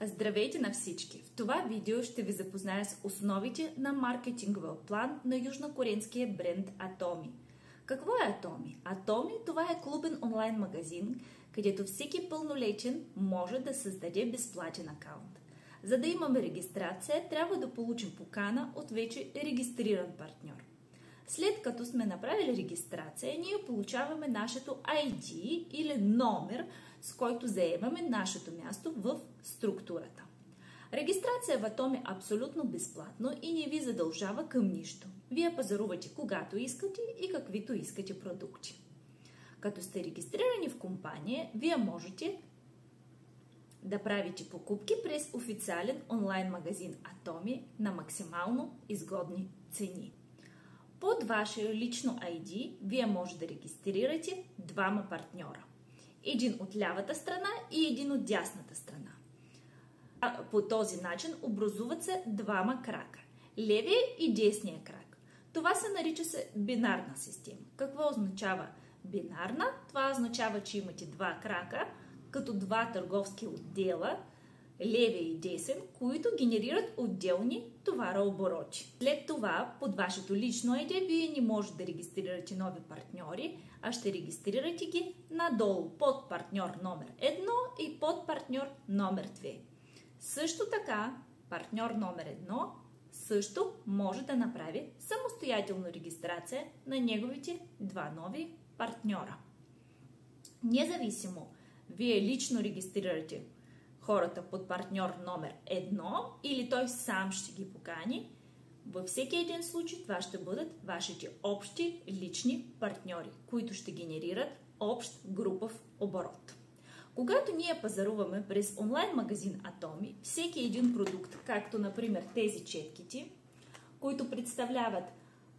Здравейте на всички! В това видео ще ви запозная с основите на маркетинговия план на южнокорейския бренд Atomy. Какво е Atomy? Atomy това е клубен онлайн магазин, където всеки пълнолетен може да създаде безплатен акаунт. За да имаме регистрация, трябва да получим покана от вече регистриран партньор. След като сме направили регистрация, ние получаваме нашето ID или номер, с който заемаме нашето място в структурата. Регистрация в Atomy е абсолютно безплатно и не ви задължава към нищо. Вие пазарувате когато искате и каквито искате продукти. Като сте регистрирани в компания, вие можете да правите покупки през официален онлайн магазин Atomy на максимално изгодни цени. Под ваше лично ID вие може да регистрирате двама партньора. Един от лявата страна и един от дясната страна. По този начин образуват се двама крака. Левия и десния крак. Това се нарича бинарна система. Какво означава бинарна? Това означава, че имате два крака, като два търговски отдела, левия и десен, които генерират отделни товарообороти. След това, под вашето лично ID, вие не можете да регистрирате нови партньори, а ще регистрирате ги надолу под партньор номер 1 и под партньор номер 2. Също така, партньор номер 1 също може да направи самостоятелно регистрация на неговите два нови партньора. Независимо, вие лично регистрирате хората под партньор номер 1 или той сам ще ги покани, във всеки един случай това ще бъдат вашите общи лични партньори, които ще генерират общ групов оборот. Когато ние пазаруваме през онлайн магазин Atomy, всеки един продукт, както например тези четките, които представляват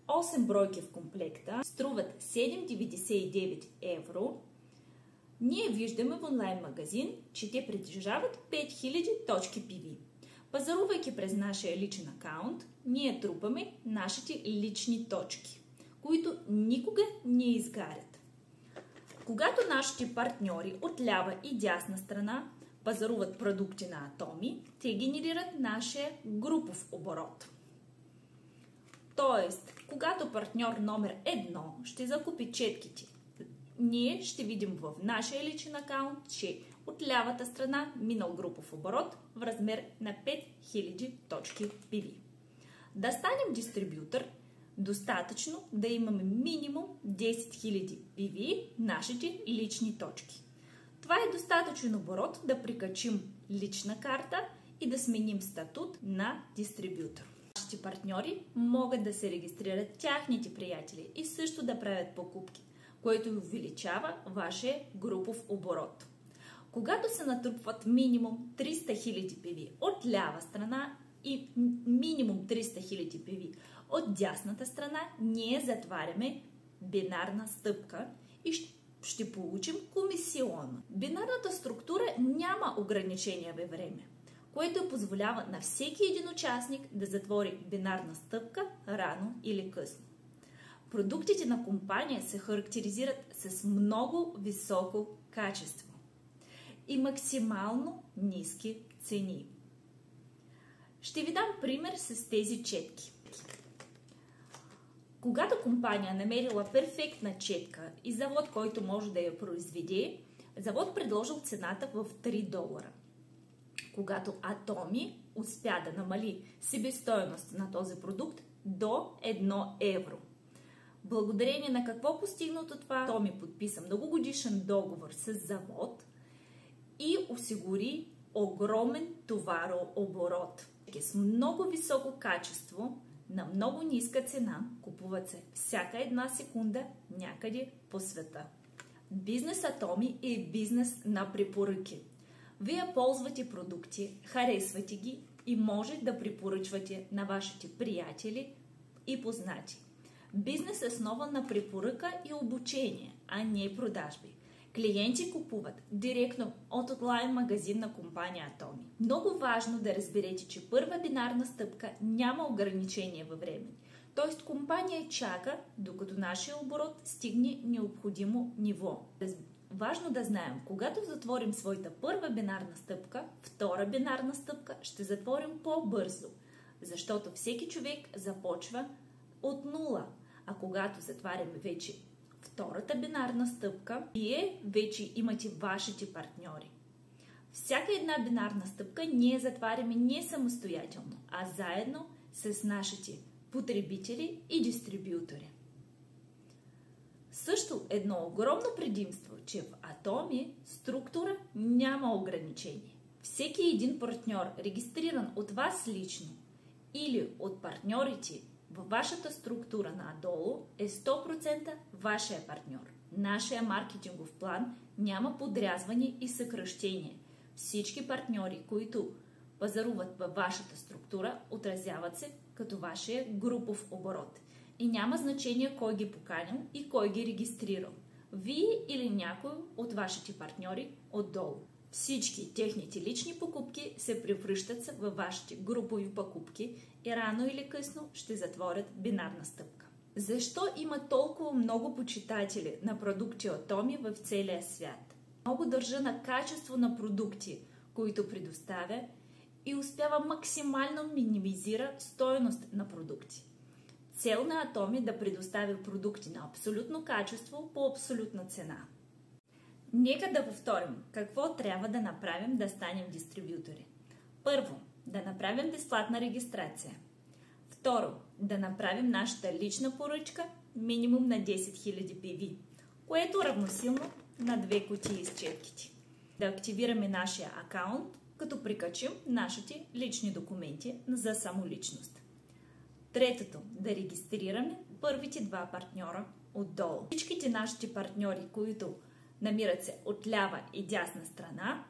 8 бройки в комплекта, струват 7,99 евро, ние виждаме в онлайн магазин, че те притежават 5000 точки PV. Пазарувайки през нашия личен акаунт, ние трупаме нашите лични точки, които никога не изгарят. Когато нашите партньори от лява и дясна страна пазаруват продукти на Atomy, те генерират нашия групов оборот. Тоест, когато партньор номер 1 ще закупи четките, ние ще видим в нашия личен акаунт, че от лявата страна минал групов оборот в размер на 5000 точки PV. Да станем дистрибютор, достатъчно да имаме минимум 10 000 PV нашите лични точки. Това е достатъчен оборот да прикачим лична карта и да сменим статут на дистрибютор. Нашите партньори могат да се регистрират тяхните приятели и също да правят покупки, което увеличава вашия групов оборот. Когато се натрупват минимум 300 000 PV от лява страна и минимум 300 000 PV от дясната страна, ние затваряме бинарна стъпка и ще получим комисион. Бинарната структура няма ограничения във време, което позволява на всеки един участник да затвори бинарна стъпка рано или късно. Продуктите на компания се характеризират с много високо качество и максимално ниски цени. Ще ви дам пример с тези четки. Когато компания намерила перфектна четка и завод, който може да я произведе, завод предложил цената в $3. Когато Atomy успя да намали себестойност на този продукт до 1 евро. Благодарение на какво постигнато това, Atomy подписа многогодишен договор с завод и осигури огромен товарооборот. С много високо качество, на много ниска цена, купуват се всяка една секунда някъде по света. Бизнес Atomy е бизнес на препоръки. Вие ползвате продукти, харесвате ги и може да препоръчвате на вашите приятели и познати. Бизнес е основа на препоръка и обучение, а не продажби. Клиенти купуват директно от онлайн магазин на компания Atomy. Много важно да разберете, че първа бинарна стъпка няма ограничение във време. Тоест компания чака, докато нашия оборот стигне необходимо ниво. важно да знаем, когато затворим своята първа бинарна стъпка, втора бинарна стъпка ще затворим по-бързо, защото всеки човек започва от нула, а когато затваряме вече втората бинарна стъпка, вие вече имате вашите партньори. Всяка една бинарна стъпка ние затваряме не самостоятелно, а заедно с нашите потребители и дистрибютори. Също едно огромно предимство, че в Atomi структура няма ограничение. Всеки един партньор, регистриран от вас лично или от партньорите във вашата структура надолу, е 100% вашия партньор. Нашия маркетингов план няма подрязване и съкращение. Всички партньори, които пазаруват във вашата структура, отразяват се като вашия групов оборот. И няма значение кой ги поканил и кой ги регистрирал. Вие или някой от вашите партньори отдолу. Всички техните лични покупки се превръщат във вашите групови покупки и рано или късно ще затворят бинарна стъпка. Защо има толкова много почитатели на продукти от Atomi в целия свят? Много държа на качество на продукти, които предоставя и успява максимално минимизира стойност на продукти. Цел на Atomi да предоставя продукти на абсолютно качество по абсолютна цена. Нека да повторим какво трябва да направим да станем дистрибютори. Първо, да направим безплатна регистрация. Второ, да направим нашата лична поръчка минимум на 10 000 PV, което равносилно на 2 кутии с четките. Да активираме нашия акаунт, като прикачим нашите лични документи за самоличност. Третото, да регистрираме първите два партньора отдолу. Всичките нашите партньори, които намират се от лява и дясна страна,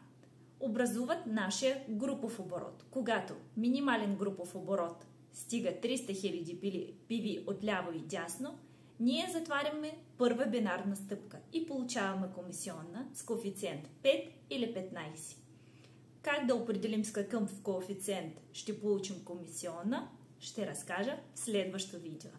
образуват нашия групов оборот. Когато минимален групов оборот стига 300 000 PV от ляво и дясно, ние затваряме първа бинарна стъпка и получаваме комисионна с коефициент 5 или 15. Как да определим с какъв коефициент ще получим комисионна, ще разкажа в следващото видео.